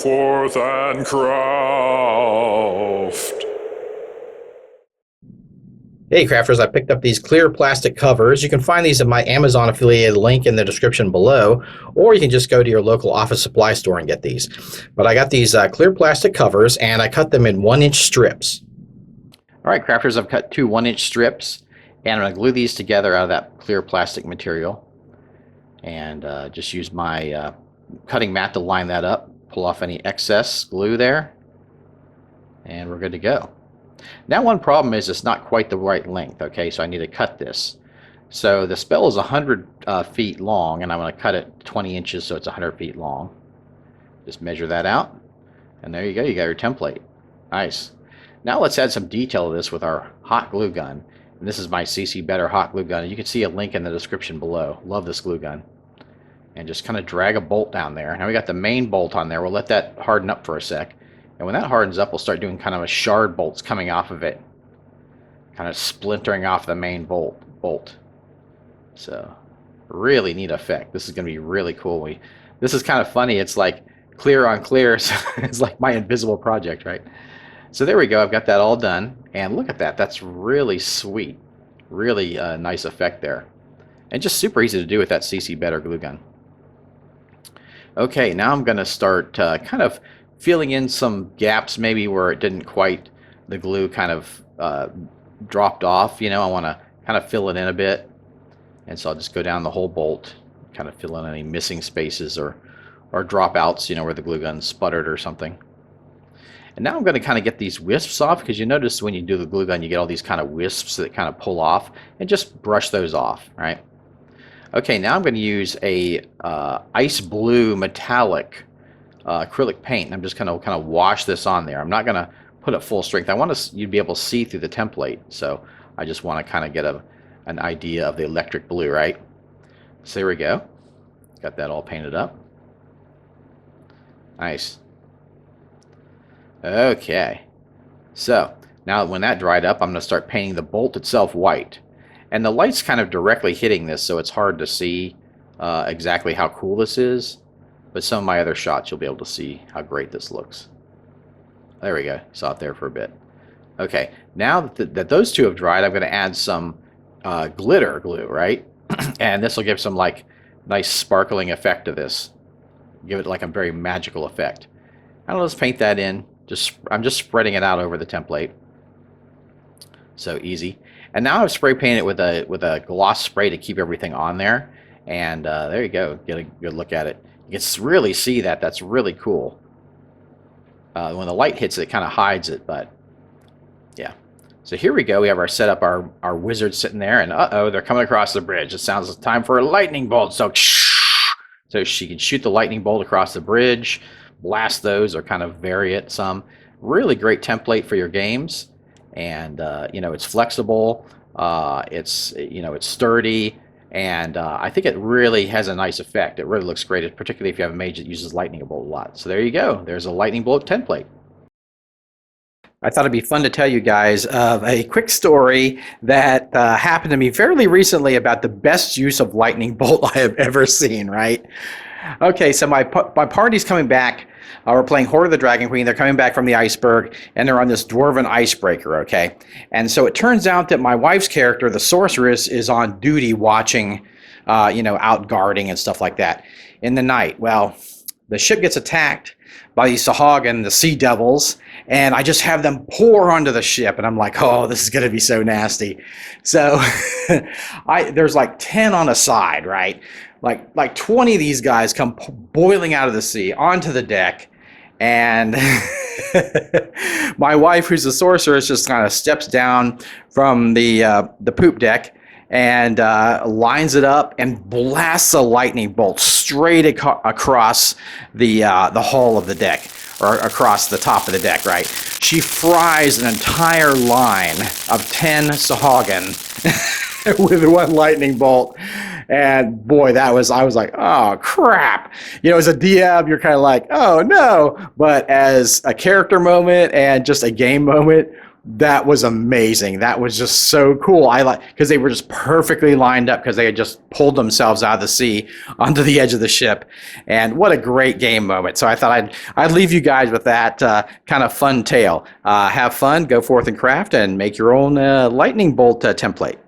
forth and craft. Hey crafters, I picked up these clear plastic covers. You can find these at my Amazon affiliated link in the description below, or you can just go to your local office supply store and get these. But I got these clear plastic covers and I cut them in 1-inch strips. All right, crafters, I've cut two 1-inch strips, and I'm going to glue these together out of that clear plastic material. And just use my cutting mat to line that up, pull off any excess glue there, and we're good to go. Now, one problem is it's not quite the right length, okay, so I need to cut this. So the spell is 100 feet long, and I'm going to cut it 20 inches so it's 100 feet long. Just measure that out, and there you go, you got your template. Nice. Now let's add some detail to this with our hot glue gun. And this is my CC Better hot glue gun. You can see a link in the description below. Love this glue gun. And just kind of drag a bolt down there. Now we got the main bolt on there. We'll let that harden up for a sec. And when that hardens up, we'll start doing kind of a shard bolts coming off of it. Kind of splintering off the main bolt. So, really neat effect. This is going to be really cool. This is kind of funny. It's like clear on clear. So it's like my invisible project, right? So there we go. I've got that all done. And look at that. That's really sweet. Really nice effect there. And just super easy to do with that CC Better glue gun. Okay, now I'm going to start kind of filling in some gaps maybe where it didn't quite, the glue kind of dropped off. You know, I want to kind of fill it in a bit. And so I'll just go down the whole bolt, kind of fill in any missing spaces or dropouts, you know, where the glue gun sputtered or something. And now I'm going to kind of get these wisps off, because you notice when you do the glue gun, you get all these kind of wisps that kind of pull off, and just brush those off, right? Okay, now I'm going to use a ice blue metallic acrylic paint, and I'm just going to kind of wash this on there. I'm not going to put it full strength. I want you to be able to see through the template, so I just want to kind of get an idea of the electric blue, right? So there we go. Got that all painted up. Nice. Okay. So now when that dried up, I'm going to start painting the bolt itself white. And the light's kind of directly hitting this, so it's hard to see exactly how cool this is. But some of my other shots, you'll be able to see how great this looks. There we go. Saw it there for a bit. Okay. Now that those two have dried, I'm going to add some glitter glue, right? And this will give some like nice sparkling effect to this. Give it like a very magical effect. And let's paint that in. I'm just spreading it out over the template. So easy. And now I've spray painted it with a gloss spray to keep everything on there. And there you go. Get a good look at it. You can really see that. That's really cool. When the light hits it, it kind of hides it, but yeah. So here we go. We have our setup, our wizard sitting there, and uh-oh, they're coming across the bridge. It sounds like time for a lightning bolt. So she can shoot the lightning bolt across the bridge, blast those, or kind of vary it some. Really great template for your games. And you know, it's flexible, it's sturdy, and I think it really has a nice effect. It really looks great, particularly if you have a mage that uses lightning bolt a lot. So there you go. There's a lightning bolt template. I thought it'd be fun to tell you guys of a quick story that happened to me fairly recently about the best use of lightning bolt I have ever seen. Right? Okay, so my party's coming back. We're playing Horde of the Dragon Queen. They're coming back from the iceberg, and they're on this dwarven icebreaker, okay? And so it turns out that my wife's character, the sorceress, is on duty watching, out guarding and stuff like that in the night. Well, the ship gets attacked by these Sahagin, the sea devils, and I just have them pour onto the ship, and I'm like, oh, this is going to be so nasty. So there's like 10 on a side, right? Like 20 of these guys come boiling out of the sea onto the deck, and my wife, who's a sorceress, just kind of steps down from the poop deck and lines it up and blasts a lightning bolt straight across the hull of the deck, or across the top of the deck, right? She fries an entire line of 10 Sahagin with one lightning bolt. And boy, I was like, oh crap. As a DM, you're kind of like, oh no. But as a character moment and just a game moment, That was amazing. That was just so cool. I like because they were just perfectly lined up because they had just pulled themselves out of the sea onto the edge of the ship, and what a great game moment. So I thought I'd leave you guys with that kind of fun tale. Have fun, go forth and craft, and make your own lightning bolt template.